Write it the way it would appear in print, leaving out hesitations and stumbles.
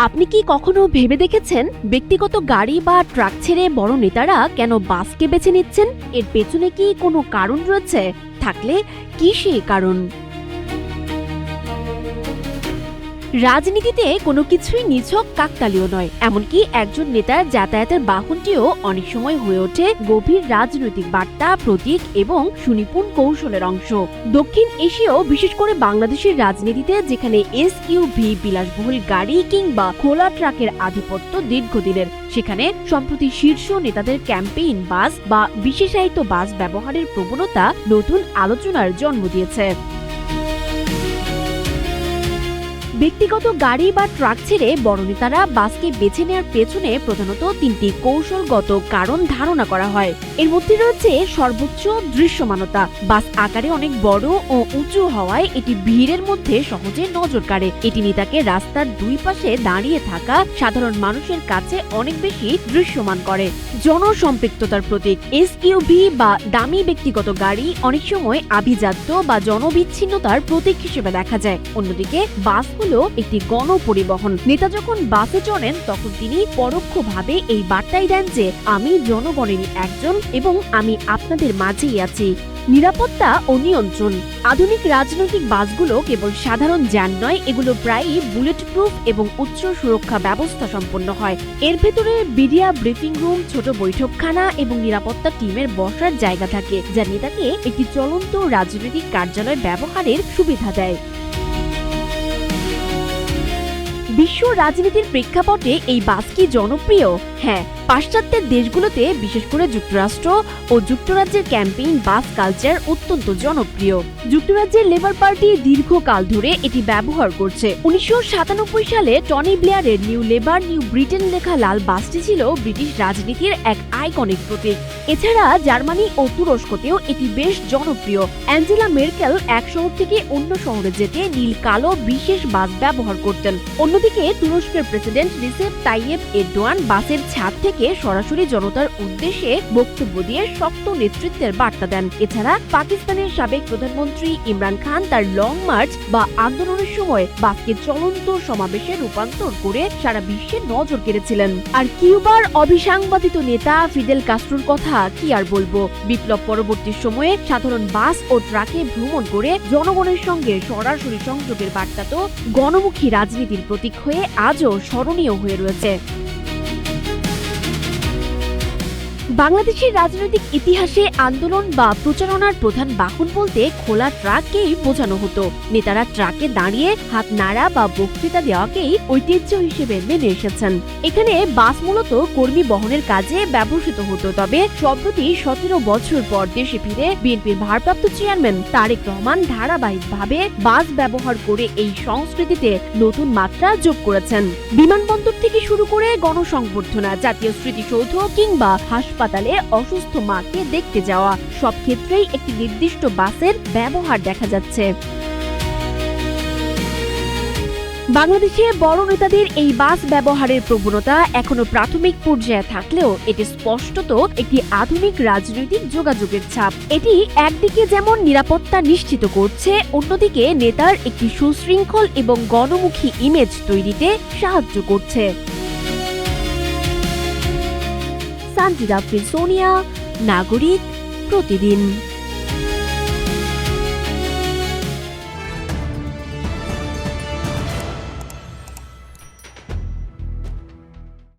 আপনি কি কখনো ভেবে দেখেছেন ব্যক্তিগত গাড়ি বা ট্রাক ছেড়ে বড় নেতারা কেন বাসকে বেছে নিচ্ছেন? এর পেছনে কি কোনো কারণ রয়েছে? থাকলে কি সেই কারণ? রাজনীতিতে কোনো কিছুই নিছক কাকতালীয় নয়। এমনকি একজন নেতার যাতায়াতের বাহনটিও অনেক সময় হয়ে ওঠে গভীর রাজনৈতিক বার্তা, প্রতীক এবং সুনিপুণ কৌশলের অংশ। দক্ষিণ এশিয়াও, বিশেষ করে বাংলাদেশের রাজনীতিতে যেখানে এসইউভি, বিলাসবহুল গাড়ি কিংবা খোলা ট্রাকের আধিপত্য দীর্ঘদিনের, সেখানে সম্প্রতি শীর্ষ নেতাদের ক্যাম্পেইন বাস বা বিশেষায়িত বাস ব্যবহারের প্রবণতা নতুন আলোচনার জন্ম দিয়েছে। ব্যক্তিগত গাড়ি বা ট্রাক ছেড়ে বড় নেতারা বাসকে বেছে নেওয়ার পেছনে প্রধানত তিনটি কৌশলগত কারণ ধারণা করা হয়। এর মধ্যে রয়েছে সর্বোচ্চ দৃশ্যমানতা। বাস আকারে অনেক বড় ও উঁচু হওয়ায় এটি ভিড়ের মধ্যে সহজে নজর কাড়ে। এটি নেতাকে রাস্তার দুই পাশে দাঁড়িয়ে থাকা সাধারণ মানুষের কাছে অনেক বেশি দৃশ্যমান করে। জনসম্পৃক্ততার প্রতীক। এসইউভি বা দামি ব্যক্তিগত গাড়ি অনেক সময় আভিজাত্য বা জনবিচ্ছিন্নতার প্রতীক হিসেবে দেখা যায়। অন্যদিকে বাস একটি গণপরিবহন। নেতা যখন বাসে চড়েন তখন তিনি পরোক্ষভাবে এই বার্তাই দেন যে আমি জনগণেরই একজন এবং আমি আপনাদের মাঝেই আছি। নিরাপত্তা ও নিয়ন্ত্রণ। আধুনিক রাজনৈতিক বাসগুলো কেবল সাধারণ যান নয়, এগুলো প্রায়ই বুলেট প্রুফ এবং উচ্চ সুরক্ষা ব্যবস্থা সম্পন্ন হয়। এর ভেতরে মিডিয়া ব্রিফিং রুম, ছোট বৈঠকখানা এবং নিরাপত্তা টিমের বসার জায়গা থাকে, যা নেতাকে একটি চলন্ত রাজনৈতিক কার্যালয় ব্যবহারের সুবিধা দেয়। বিশ্ব রাজনীতির প্রেক্ষাপটে এই বাস কি জনপ্রিয়? হ্যাঁ, পাশ্চাত্যের দেশগুলোতে, বিশেষ করে যুক্তরাষ্ট্র ও যুক্তরাজ্যের ক্যাম্পেইন বাস কালচার অত্যন্ত জনপ্রিয়। যুক্তরাজ্যের লেবার পার্টি দীর্ঘকাল ধরে এটি ব্যবহার করছে। 1997 সালে টনি ব্লেয়ারের নিউ লেবার নিউ ব্রিটেন লেখা লাল বাসটি ছিল ব্রিটিশ রাজনীতির এক আইকনিক প্রতীক। এছাড়া জার্মানি ও তুরস্কতেও এটি বেশ জনপ্রিয়। অ্যাঞ্জেলা মেরকেল এক শহর থেকে অন্য শহরে যেতে নীল কালো বিশেষ বাস ব্যবহার করতেন। অন্যদিকে তুরস্কের প্রেসিডেন্ট রিসেপ তাইয়েপ এরদোয়ান বাসের ছাদ থেকে সরাসরি জনতার উদ্দেশ্যে বক্তব্য দিয়ে শক্ত নেতৃত্বের বার্তা দেন। এছাড়া পাকিস্তানের সাবেক প্রধানমন্ত্রী ইমরান খান তার লং মার্চ বা আন্দোলনের সময় বাসকে চলন্ত সমাবেশে রূপান্তর করে সারা বিশ্বে নজর কেড়েছিলেন। আর কিউবার অবিসাংবাদিত নেতা ফিদেল কাস্ট্রোর কথা কি আর বলবো। বিপ্লব পরবর্তী সময়ে সাধারণ বাস ও ট্রাকে ভ্রমণ করে জনগণের সঙ্গে সরাসরি সংযোগের বার্তা তো গণমুখী রাজনীতির প্রতীক হয়ে আজও স্মরণীয় হয়ে রয়েছে। বাংলাদেশের রাজনৈতিক ইতিহাসে আন্দোলন বা প্রচারণার প্রধান বাহন বলতে খোলা ট্রাককেই বোঝানো হতো। নেতারা ট্রাকে দাঁড়িয়ে হাত নাড়া বা বক্তৃতা দেওয়াকেই ঐতিহ্য হিসেবে মেনে এসেছেন। এখানে বাস মূলত কর্মী বহনের কাজে ব্যবহৃত হতো। তবে সম্প্রতি 17 বছর পর দেশে ফিরে বিএনপির ভারপ্রাপ্ত চেয়ারম্যান তারেক রহমান ধারাবাহিকভাবে বাস ব্যবহার করে এই সংস্কৃতিতে নতুন মাত্রা যোগ করেছেন। বিমানবন্দর থেকে শুরু করে গণসংবর্ধনা, জাতীয় স্মৃতিসৌধ কিংবা হাসপাতালে অসুস্থ মাকে দেখতে যাওয়া, সব ক্ষেত্রেই একটি নির্দিষ্ট বাসের ব্যবহার দেখা যাচ্ছে। বাংলাদেশে বড় নেতাদের এই বাস ব্যবহারের প্রবণতা এখনো প্রাথমিক পর্যায়ে থাকলেও এটি স্পষ্টত একটি আধুনিক রাজনৈতিক যোগাযোগের ছাপ। এটি একদিকে যেমন নিরাপত্তা নিশ্চিত করছে, অন্যদিকে নেতার একটি সুশৃঙ্খল এবং গণমুখী ইমেজ তৈরিতে সাহায্য করছে। সানজিদা আফরিন, সোনিয়া, নাগরিক, প্রতিদিন।